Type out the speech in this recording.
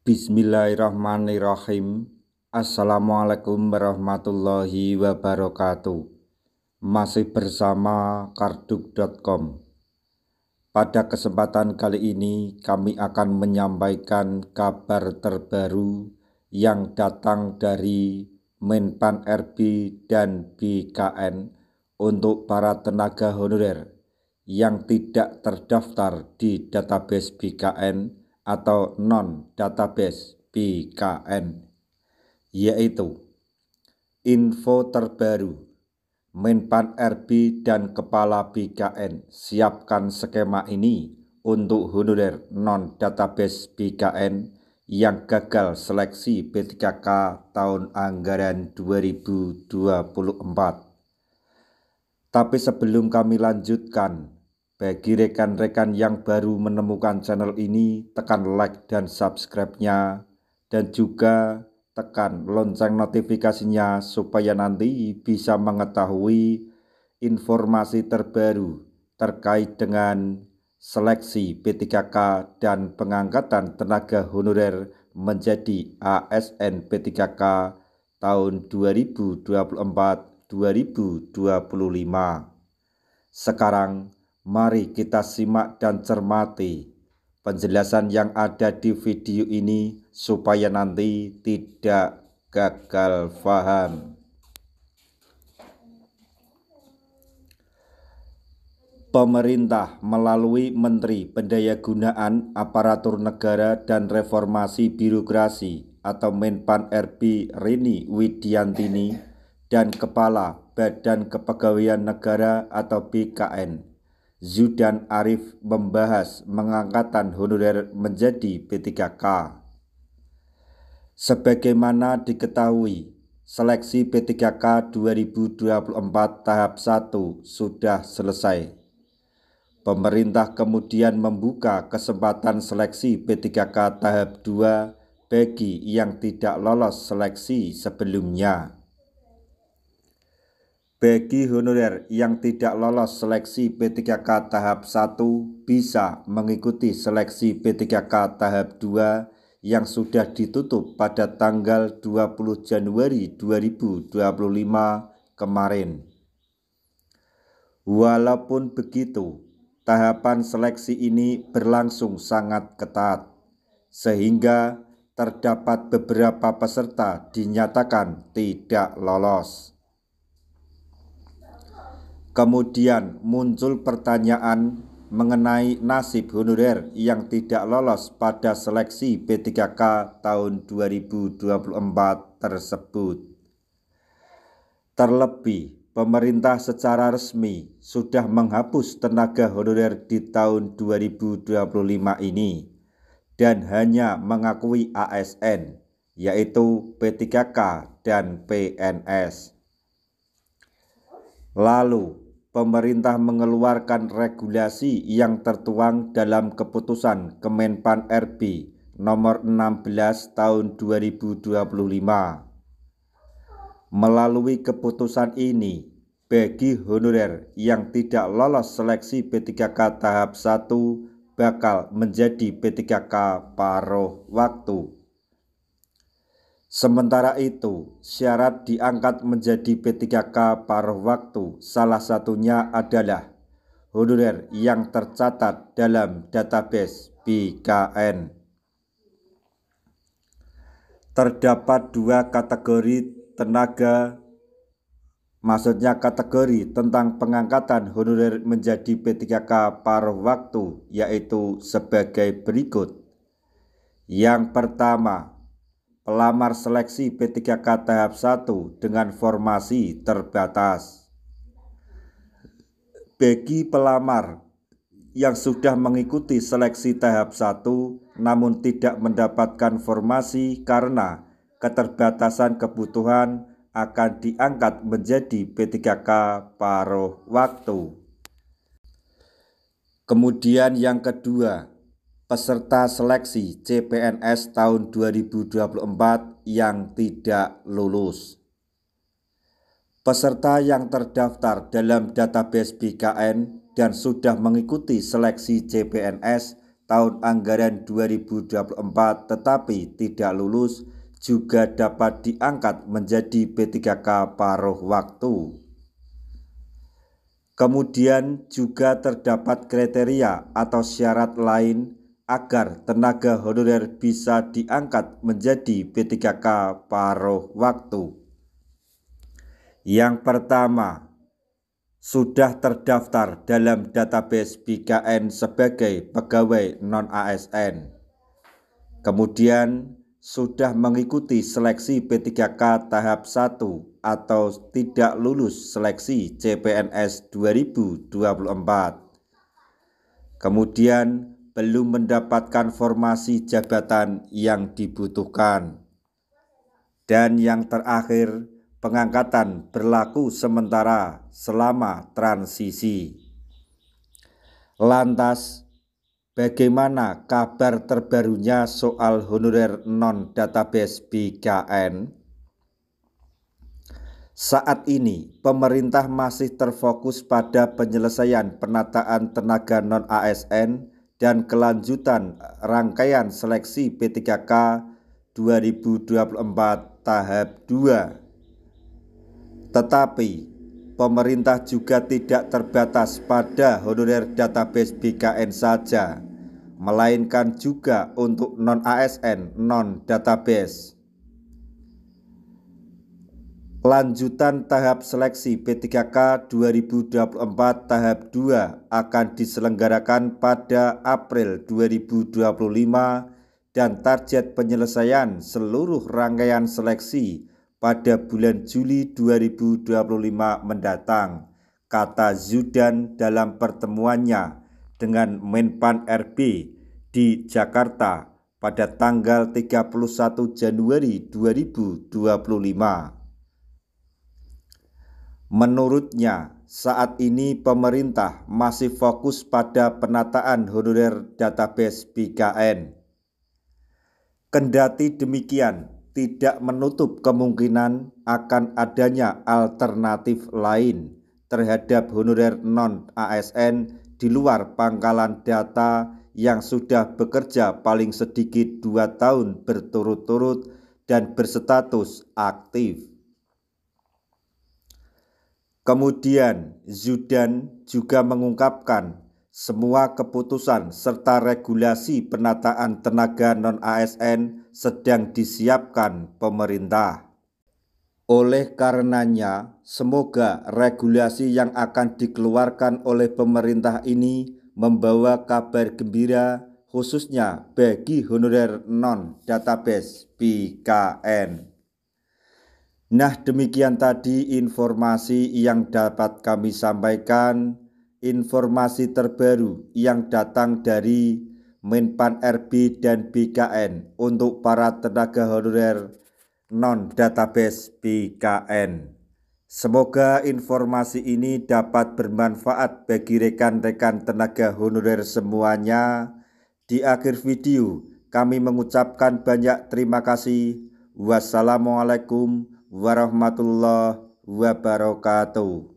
Bismillahirrahmanirrahim. Assalamualaikum warahmatullahi wabarakatuh. Masih bersama karduk.com. Pada kesempatan kali ini kami akan menyampaikan kabar terbaru yang datang dari Menpan RB dan BKN untuk para tenaga honorer yang tidak terdaftar di database BKN atau non-database BKN, yaitu info terbaru Menpan RB dan Kepala BKN siapkan skema ini untuk honorer non-database BKN yang gagal seleksi P3K tahun anggaran 2024. Tapi sebelum kami lanjutkan, bagi rekan-rekan yang baru menemukan channel ini, tekan like dan subscribe-nya, dan juga tekan lonceng notifikasinya supaya nanti bisa mengetahui informasi terbaru terkait dengan seleksi P3K dan pengangkatan tenaga honorer menjadi ASN P3K tahun 2024-2025. Sekarang mari kita simak dan cermati penjelasan yang ada di video ini supaya nanti tidak gagal paham. Pemerintah melalui Menteri Pendayagunaan Aparatur Negara dan Reformasi Birokrasi atau Menpan RB Rini Widiantini dan Kepala Badan Kepegawaian Negara atau BKN Zudan Arif membahas pengangkatan honorer menjadi P3K. Sebagaimana diketahui, seleksi P3K 2024 tahap 1 sudah selesai. Pemerintah kemudian membuka kesempatan seleksi P3K tahap 2 bagi yang tidak lolos seleksi sebelumnya. Bagi honorer yang tidak lolos seleksi P3K tahap 1 bisa mengikuti seleksi P3K tahap 2 yang sudah ditutup pada tanggal 20 Januari 2025 kemarin. Walaupun begitu, tahapan seleksi ini berlangsung sangat ketat, sehingga terdapat beberapa peserta dinyatakan tidak lolos. Kemudian muncul pertanyaan mengenai nasib honorer yang tidak lolos pada seleksi P3K tahun 2024 tersebut. Terlebih, pemerintah secara resmi sudah menghapus tenaga honorer di tahun 2025 ini dan hanya mengakui ASN, yaitu P3K dan PNS. Lalu, pemerintah mengeluarkan regulasi yang tertuang dalam keputusan Kemenpan RB nomor 16 tahun 2025. Melalui keputusan ini, bagi honorer yang tidak lolos seleksi P3K tahap 1 bakal menjadi P3K paruh waktu. Sementara itu, syarat diangkat menjadi P3K paruh waktu salah satunya adalah honorer yang tercatat dalam database BKN. Terdapat dua kategori tenaga, maksudnya kategori tentang pengangkatan honorer menjadi P3K paruh waktu, yaitu sebagai berikut. Yang pertama, pelamar seleksi P3K tahap 1 dengan formasi terbatas. Bagi pelamar yang sudah mengikuti seleksi tahap 1 namun tidak mendapatkan formasi karena keterbatasan kebutuhan akan diangkat menjadi P3K paruh waktu. Kemudian yang kedua, peserta seleksi CPNS tahun 2024 yang tidak lulus. Peserta yang terdaftar dalam database BKN dan sudah mengikuti seleksi CPNS tahun anggaran 2024 tetapi tidak lulus juga dapat diangkat menjadi P3K paruh waktu. Kemudian juga terdapat kriteria atau syarat lain agar tenaga honorer bisa diangkat menjadi P3K paruh waktu. Yang pertama, sudah terdaftar dalam database BKN sebagai pegawai non-ASN. Kemudian sudah mengikuti seleksi P3K tahap 1 atau tidak lulus seleksi CPNS 2024. Kemudian belum mendapatkan formasi jabatan yang dibutuhkan. Dan yang terakhir, pengangkatan berlaku sementara selama transisi. Lantas, bagaimana kabar terbarunya soal honorer non-database BKN? Saat ini, pemerintah masih terfokus pada penyelesaian penataan tenaga non-ASN dan kelanjutan rangkaian seleksi P3K 2024 tahap 2. Tetapi, pemerintah juga tidak terbatas pada honorer database BKN saja, melainkan juga untuk non-ASN non-database. Lanjutan tahap seleksi P3K 2024 tahap 2 akan diselenggarakan pada April 2025 dan target penyelesaian seluruh rangkaian seleksi pada bulan Juli 2025 mendatang, kata Zudan dalam pertemuannya dengan Menpan RB di Jakarta pada tanggal 31 Januari 2025. Menurutnya, saat ini pemerintah masih fokus pada penataan honorer database BKN. Kendati demikian, tidak menutup kemungkinan akan adanya alternatif lain terhadap honorer non-ASN di luar pangkalan data yang sudah bekerja paling sedikit 2 tahun berturut-turut dan berstatus aktif. Kemudian, Zudan juga mengungkapkan semua keputusan serta regulasi penataan tenaga non-ASN sedang disiapkan pemerintah. Oleh karenanya, semoga regulasi yang akan dikeluarkan oleh pemerintah ini membawa kabar gembira khususnya bagi honorer non-database BKN. Nah, demikian tadi informasi yang dapat kami sampaikan, informasi terbaru yang datang dari Menpan RB dan BKN untuk para tenaga honorer non-database BKN. Semoga informasi ini dapat bermanfaat bagi rekan-rekan tenaga honorer semuanya. Di akhir video, kami mengucapkan banyak terima kasih. Wassalamualaikum warahmatullahi wabarakatuh.